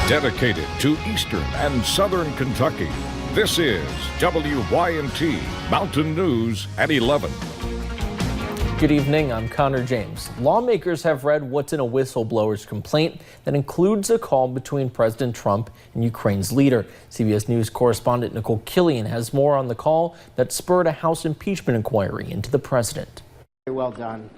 Dedicated to Eastern and Southern Kentucky, this is WYNT Mountain News at 11. Good evening, I'm Connor James. Lawmakers have read what's in a whistleblower's complaint that includes a call between President Trump and Ukraine's leader. CBS News correspondent Nicole Killian has more on the call that spurred a House impeachment inquiry into the president. Very well done.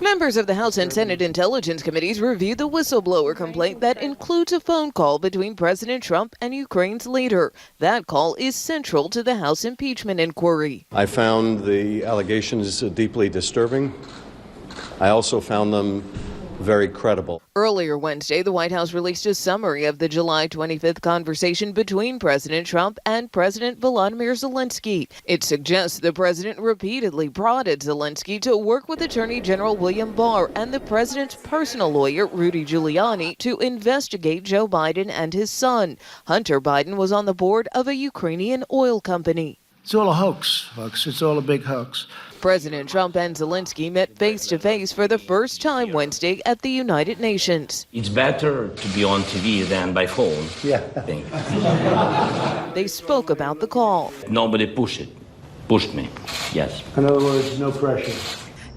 Members of the House and Senate Intelligence Committees reviewed the whistleblower complaint that includes a phone call between President Trump and Ukraine's leader. That call is central to the House impeachment inquiry. I found the allegations deeply disturbing. I also found them very credible. Earlier Wednesday, the White House released a summary of the July 25th conversation between President Trump and President Volodymyr Zelensky. It suggests the president repeatedly prodded Zelensky to work with Attorney General William Barr and the president's personal lawyer, Rudy Giuliani, to investigate Joe Biden and his son. Hunter Biden was on the board of a Ukrainian oil company. It's all a hoax, folks. It's all a big hoax. President Trump and Zelensky met face-to-face for the first time Wednesday at the United Nations. It's better to be on TV than by phone. Yeah. They spoke about the call. Nobody pushed me. Yes. In other words, no pressure.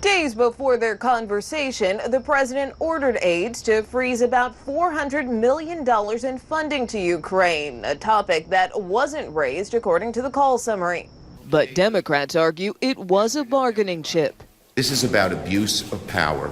Days before their conversation, the president ordered aides to freeze about $400 million in funding to Ukraine, a topic that wasn't raised according to the call summary. But Democrats argue it was a bargaining chip. This is about abuse of power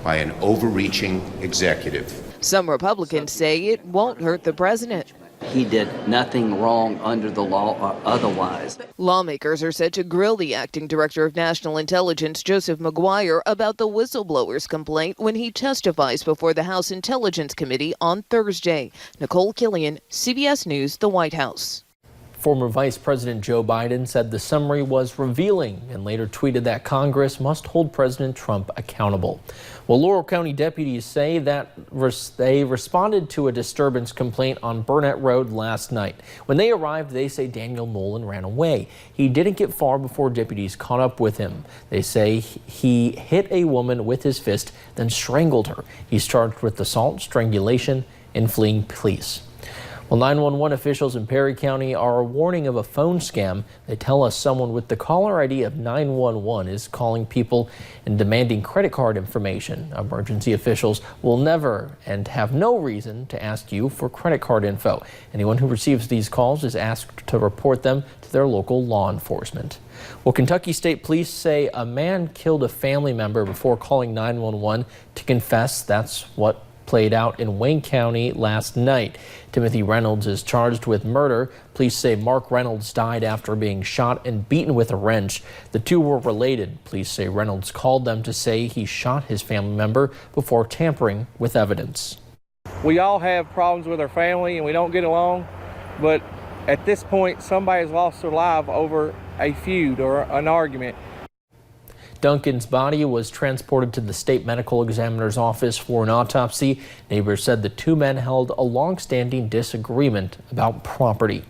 by an overreaching executive. Some Republicans say it won't hurt the president. He did nothing wrong under the law or otherwise. Lawmakers are set to grill the acting director of national intelligence, Joseph Maguire, about the whistleblower's complaint when he testifies before the House Intelligence Committee on Thursday. Nicole Killian, CBS News, the White House. Former Vice President Joe Biden said the summary was revealing and later tweeted that Congress must hold President Trump accountable. Well, Laurel County deputies say that they responded to a disturbance complaint on Burnett Road last night. When they arrived, they say Daniel Nolan ran away. He didn't get far before deputies caught up with him. They say he hit a woman with his fist, then strangled her. He's charged with assault, strangulation, and fleeing police. Well, 911 officials in Perry County are warning of a phone scam. They tell us someone with the caller ID of 911 is calling people and demanding credit card information. Emergency officials will never and have no reason to ask you for credit card info. Anyone who receives these calls is asked to report them to their local law enforcement. Well, Kentucky State Police say a man killed a family member before calling 911 to confess. That's what played out in Wayne County last night. Timothy Reynolds is charged with murder. Police say Mark Reynolds died after being shot and beaten with a wrench. The two were related. Police say Reynolds called them to say he shot his family member before tampering with evidence. We all have problems with our family and we don't get along, but at this point somebody's lost their life over a feud or an argument. Duncan's body was transported to the state medical examiner's office for an autopsy. Neighbors said the two men held a long-standing disagreement about property.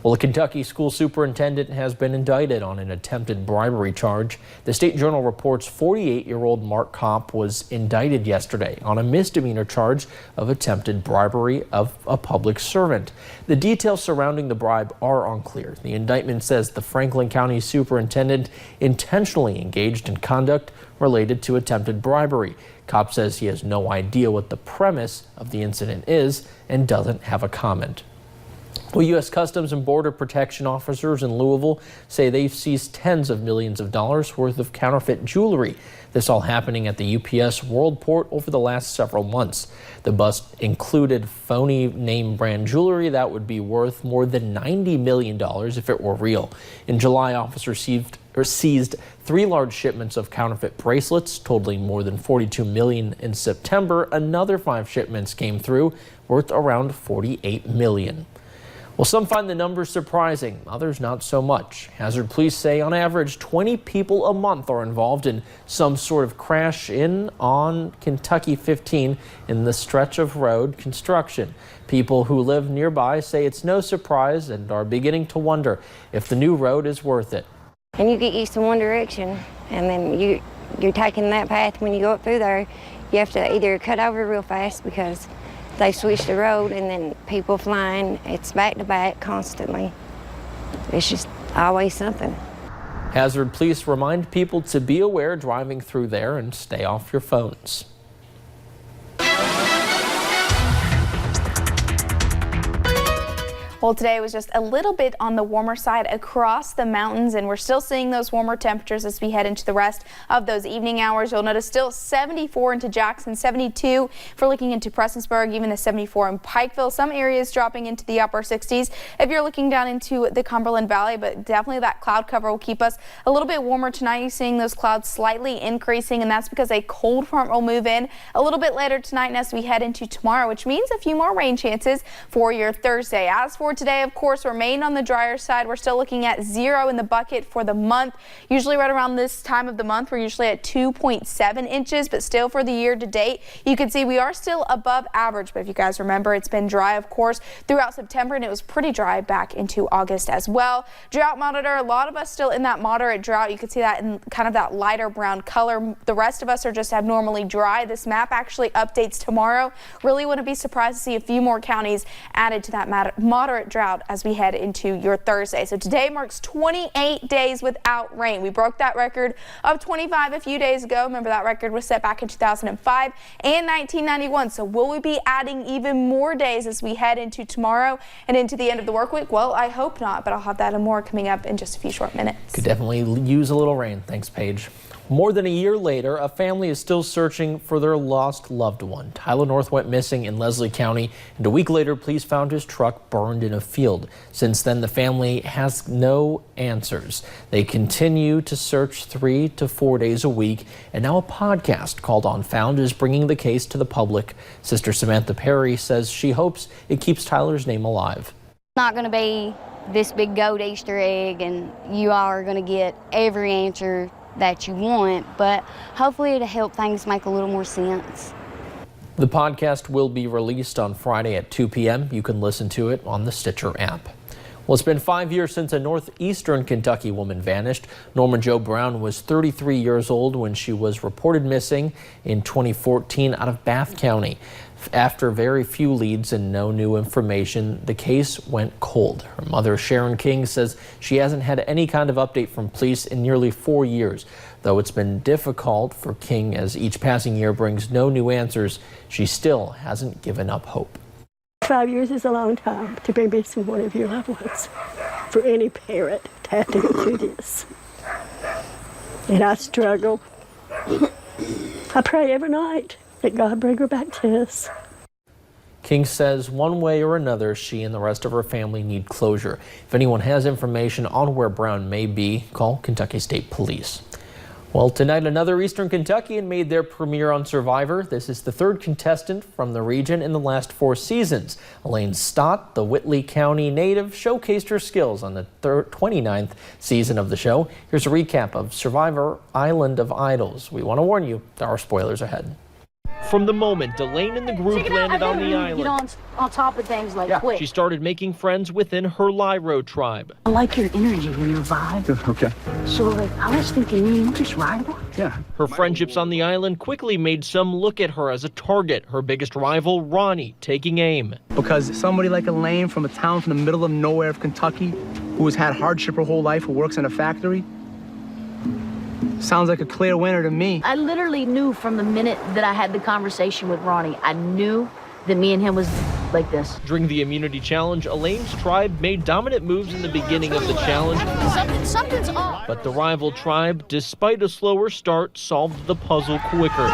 Well, a Kentucky school superintendent has been indicted on an attempted bribery charge. The State Journal reports 48-year-old Mark Kopp was indicted yesterday on a misdemeanor charge of attempted bribery of a public servant. The details surrounding the bribe are unclear. The indictment says the Franklin County superintendent intentionally engaged in conduct related to attempted bribery. Kopp says he has no idea what the premise of the incident is and doesn't have a comment. Well, U.S. Customs and Border Protection officers in Louisville say they've seized tens of millions of dollars worth of counterfeit jewelry. This all happening at the UPS Worldport over the last several months. The bust included phony name brand jewelry that would be worth more than $90 million if it were real. In July, officers seized 3 large shipments of counterfeit bracelets totaling more than $42 million. In September, another 5 shipments came through worth around $48 million. Well, some find the numbers surprising, others not so much. Hazard police say on average 20 people a month are involved in some sort of crash on Kentucky 15 in the stretch of road construction. People who live nearby say it's no surprise and are beginning to wonder if the new road is worth it. And you get used to one direction, and then you're taking that path when you go up through there. You have to either cut over real fast because they switch the road and then people flying. It's back to back constantly. It's just always something. Hazard police remind people to be aware driving through there and stay off your phones. Well, today was just a little bit on the warmer side across the mountains, and we're still seeing those warmer temperatures as we head into the rest of those evening hours. You'll notice still 74 into Jackson, 72 for looking into Prestonsburg, even the 74 in Pikeville. Some areas dropping into the upper 60s if you're looking down into the Cumberland Valley, but definitely that cloud cover will keep us a little bit warmer tonight. You're seeing those clouds slightly increasing, and that's because a cold front will move in a little bit later tonight and as we head into tomorrow, which means a few more rain chances for your Thursday. As for today, of course, remain on the drier side. We're still looking at 0 in the bucket for the month. Usually right around this time of the month, we're usually at 2.7 inches, but still for the year to date, you can see we are still above average. But if you guys remember, it's been dry, of course, throughout September, and it was pretty dry back into August as well. Drought monitor, a lot of us still in that moderate drought. You can see that in kind of that lighter brown color. The rest of us are just abnormally dry. This map actually updates tomorrow. Really wouldn't be surprised to see a few more counties added to that moderate drought as we head into your Thursday. So today marks 28 days without rain. We broke that record of 25 a few days ago. Remember, that record was set back in 2005 and 1991. So will we be adding even more days as we head into tomorrow and into the end of the work week? Well, I hope not, but I'll have that and more coming up in just a few short minutes. Could definitely use a little rain. Thanks, Paige. More than a year later, a family is still searching for their lost loved one. Tyler North went missing in Leslie County, and a week later, police found his truck burned in a field. Since then, the family has no answers. They continue to search 3 to 4 days a week, and now a podcast called On Found is bringing the case to the public. Sister Samantha Perry says she hopes it keeps Tyler's name alive. Not going to be this big gold Easter egg, and you are going to get every answer that you want, but hopefully it'll help things make a little more sense. The podcast will be released on Friday at 2 p.m. You can listen to it on the Stitcher app. Well, it's been 5 years since a northeastern Kentucky woman vanished. Norma Jo Brown was 33 years old when she was reported missing in 2014 out of Bath County. After very few leads and no new information, the case went cold. Her mother, Sharon King, says she hasn't had any kind of update from police in nearly 4 years. Though it's been difficult for King as each passing year brings no new answers, she still hasn't given up hope. 5 years is a long time to be missing one of your loved ones, for any parent to have to go through this. And I struggle. I pray every night that God bring her back to us. King says one way or another, she and the rest of her family need closure. If anyone has information on where Brown may be, call Kentucky State Police. Well, tonight another Eastern Kentuckian made their premiere on Survivor. This is the third contestant from the region in the last 4 seasons. Elaine Stott, the Whitley County native, showcased her skills on the 29th season of the show. Here's a recap of Survivor Island of Idols. We want to warn you, there are spoilers ahead. From the moment Elaine and the group landed on the island, get on top of things like quick. she started making friends within her Lyro tribe. I like your energy and your vibe. Okay. So I was thinking, you just ride one? Yeah. Her friendships on the island quickly made some look at her as a target, her biggest rival, Ronnie, taking aim. Because somebody like Elaine from a town from the middle of nowhere of Kentucky, who has had hardship her whole life, who works in a factory, sounds like a clear winner to me. I literally knew from the minute that I had the conversation with Ronnie, I knew that me and him was like this. During the immunity challenge, Elaine's tribe made dominant moves in the beginning of the challenge. Something's off. But the rival tribe, despite a slower start, solved the puzzle quicker,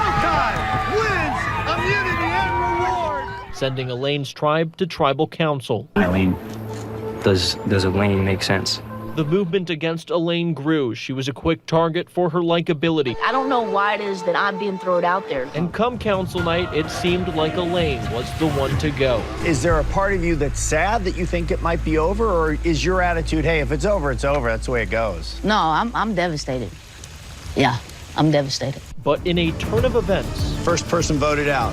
sending Elaine's tribe to tribal council. Eileen, does Elaine make sense? The movement against Elaine grew. She was a quick target for her likability. I don't know why it is that I'm being thrown out there. And come council night, it seemed like Elaine was the one to go. Is there a part of you that's sad that you think it might be over, or is your attitude, hey, if it's over, it's over, that's the way it goes? No, I'm devastated. Yeah, I'm devastated. But in a turn of events, first person voted out,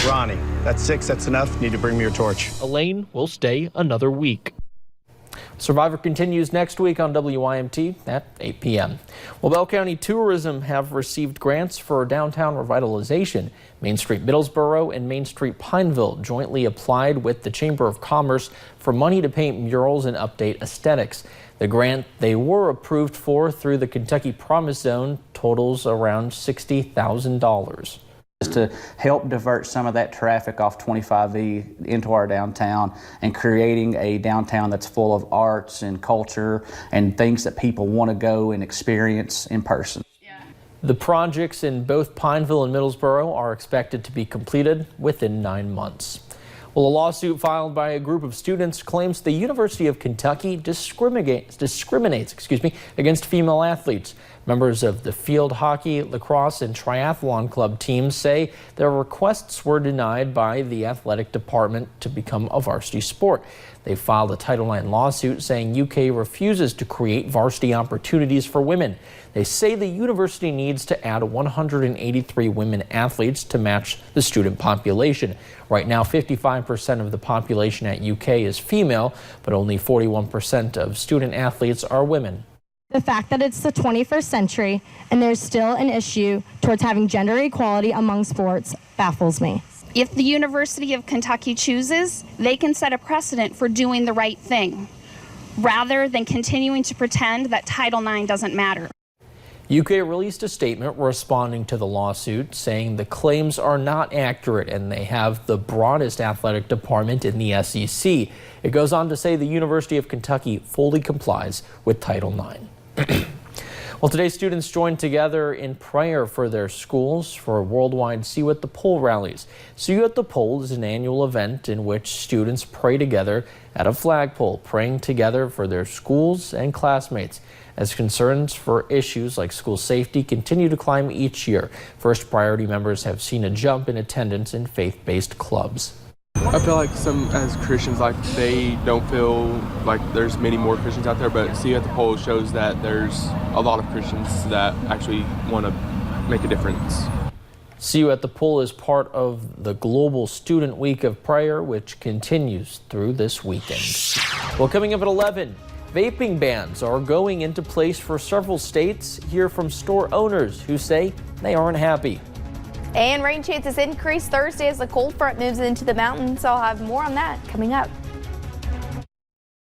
Ronnie. That's 6, that's enough. Need to bring me your torch. Elaine will stay another week. Survivor continues next week on WYMT at 8 p.m. Well, Bell County Tourism have received grants for downtown revitalization. Main Street Middlesboro and Main Street Pineville jointly applied with the Chamber of Commerce for money to paint murals and update aesthetics. The grant they were approved for through the Kentucky Promise Zone totals around $60,000. To help divert some of that traffic off 25E into our downtown and creating a downtown that's full of arts and culture and things that people want to go and experience in person. The projects in both Pineville and Middlesboro are expected to be completed within 9 months. Well, a lawsuit filed by a group of students claims the University of Kentucky discriminates against female athletes. Members of the field hockey, lacrosse, and triathlon club teams say their requests were denied by the athletic department to become a varsity sport. They filed a Title IX lawsuit saying UK refuses to create varsity opportunities for women. They say the university needs to add 183 women athletes to match the student population. Right now, 55% of the population at UK is female, but only 41% of student athletes are women. The fact that it's the 21st century and there's still an issue towards having gender equality among sports baffles me. If the University of Kentucky chooses, they can set a precedent for doing the right thing, rather than continuing to pretend that Title IX doesn't matter. UK released a statement responding to the lawsuit, saying the claims are not accurate and they have the broadest athletic department in the SEC. It goes on to say the University of Kentucky fully complies with Title IX. Well, today students joined together in prayer for their schools for worldwide See You at the Pole rallies. See You at the Pole is an annual event in which students pray together at a flagpole, praying together for their schools and classmates. As concerns for issues like school safety continue to climb each year, First Priority members have seen a jump in attendance in faith-based clubs. I feel like some, as Christians, like they don't feel like there's many more Christians out there, but See You at the Pole shows that there's a lot of Christians that actually want to make a difference. See You at the Pole is part of the Global Student Week of Prayer, which continues through this weekend. Well, coming up at 11, vaping bans are going into place for several states. Hear from store owners who say they aren't happy. And rain chances increase Thursday as the cold front moves into the mountains. I'll have more on that coming up.